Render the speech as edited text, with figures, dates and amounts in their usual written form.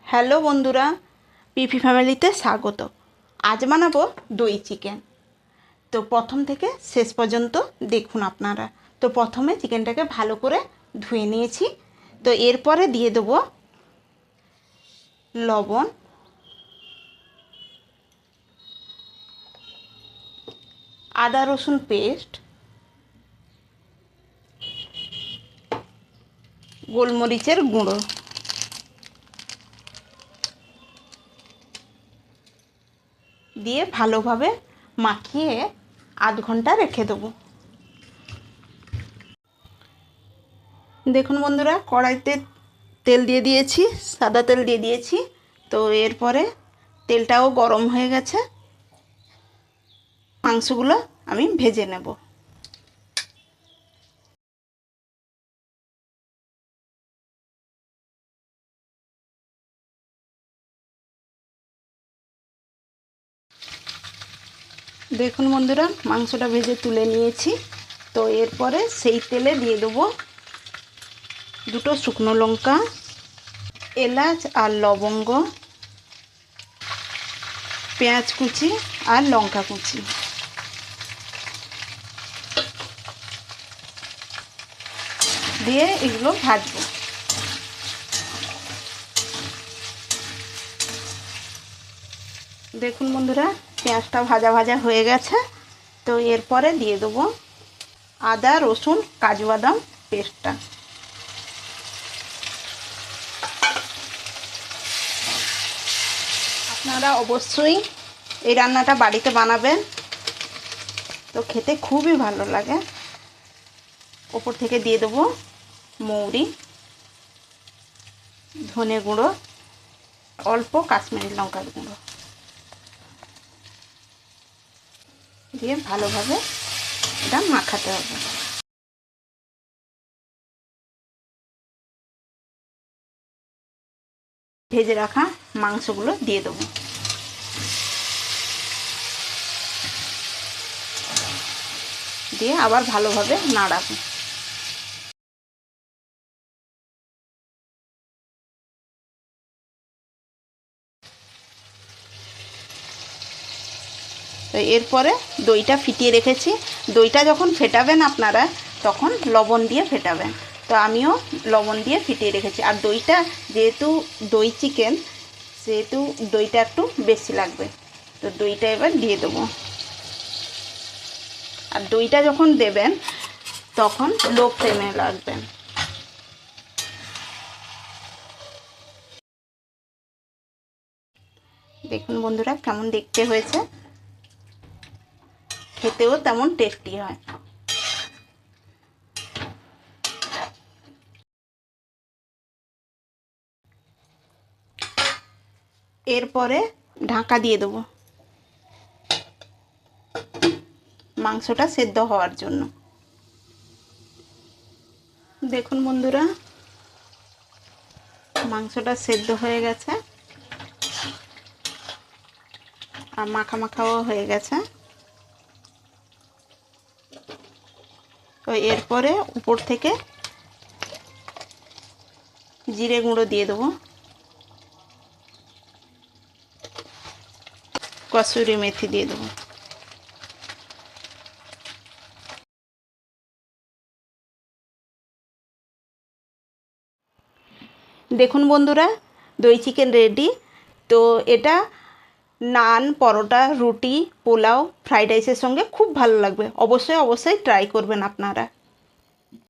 Hello বন্ধুরা, পিপি ফ্যামিলিতে স্বাগত। আজ বানাবো দই চিকেন। তো প্রথম থেকে শেষ পর্যন্ত দেখুন আপনারা। তো প্রথমে চিকেনটাকে ভালো করে ধুয়ে নিয়েছি। তো এরপরে দিয়ে দেবো লবণ, আদা রসুন পেস্ট, গোলমরিচের গুঁড়ো, দিয়ে ভালোভাবে মাখিয়ে আধ ঘন্টা রেখে দেবো। দেখুন বন্ধুরা, কড়াইতে তেল দিয়ে দিয়েছি, সাদা তেল দিয়ে দিয়েছি। তো এরপরে তেলটাও গরম হয়ে গেছে, মাংসগুলো আমি ভেজে নেব। দেখুন বন্ধুরা, মাংসটা ভেজে তুলে নিয়েছি। তো এরপরে সেই তেলে দিয়ে দেবো দুটো শুকনো লঙ্কা, এলাচ আর লবঙ্গ, পেঁয়াজ কুচি আর লঙ্কা কুচি, দিয়ে এগুলো ভাজবো। দেখুন বন্ধুরা, পেঁয়াজটা ভাজা ভাজা হয়ে গেছে। তো এরপরে দিয়ে দেবো আদা রসুন কাজু বাদাম পেস্টটা। আপনারা অবশ্যই এই রান্নাটা বাড়িতে বানাবেন, তো খেতে খুবই ভালো লাগে। ওপর থেকে দিয়ে দেবো মৌরি, ধনে গুঁড়ো, অল্প কাশ্মীরি লঙ্কার গুঁড়ো, দিয়ে ভালোভাবে এটা মাখাতে হবে। ভেজে রাখা মাংসগুলো দিয়ে দেবো, দিয়ে আবার ভালোভাবে নাড়াবো। তো এরপরে দইটা ফিটিয়ে রেখেছি। দইটা যখন ফেটাবেন আপনারা, তখন লবণ দিয়ে ফেটাবেন। তো আমিও লবণ দিয়ে ফিটিয়ে রেখেছি। আর দইটা যেহেতু দই চিকেন, সেহেতু দইটা একটু বেশি লাগবে। তো দইটা এবার দিয়ে দেবো। আর দইটা যখন দেবেন তখন লো ফ্লেমে রাখবেন। দেখুন বন্ধুরা, কেমন দেখতে হয়েছে, খেতেও তেমন টেস্টি হয়। এরপরে ঢাকা দিয়ে দেবো মাংসটা সেদ্ধ হওয়ার জন্য। দেখুন বন্ধুরা, মাংসটা সেদ্ধ হয়ে গেছে আর মাখা মাখাও হয়ে গেছে। তো এরপরে উপর থেকে জিরে গুঁড়ো দিয়ে দেবো, কসুরি মেথি দিয়ে দেবো। দেখুন বন্ধুরা, দই চিকেন রেডি। তো এটা নান, পরোটা, রুটি, পোলাও, ফ্রাইড রাইসের সঙ্গে খুব ভালো লাগবে। অবশ্যই অবশ্যই ট্রাই করবেন আপনারা।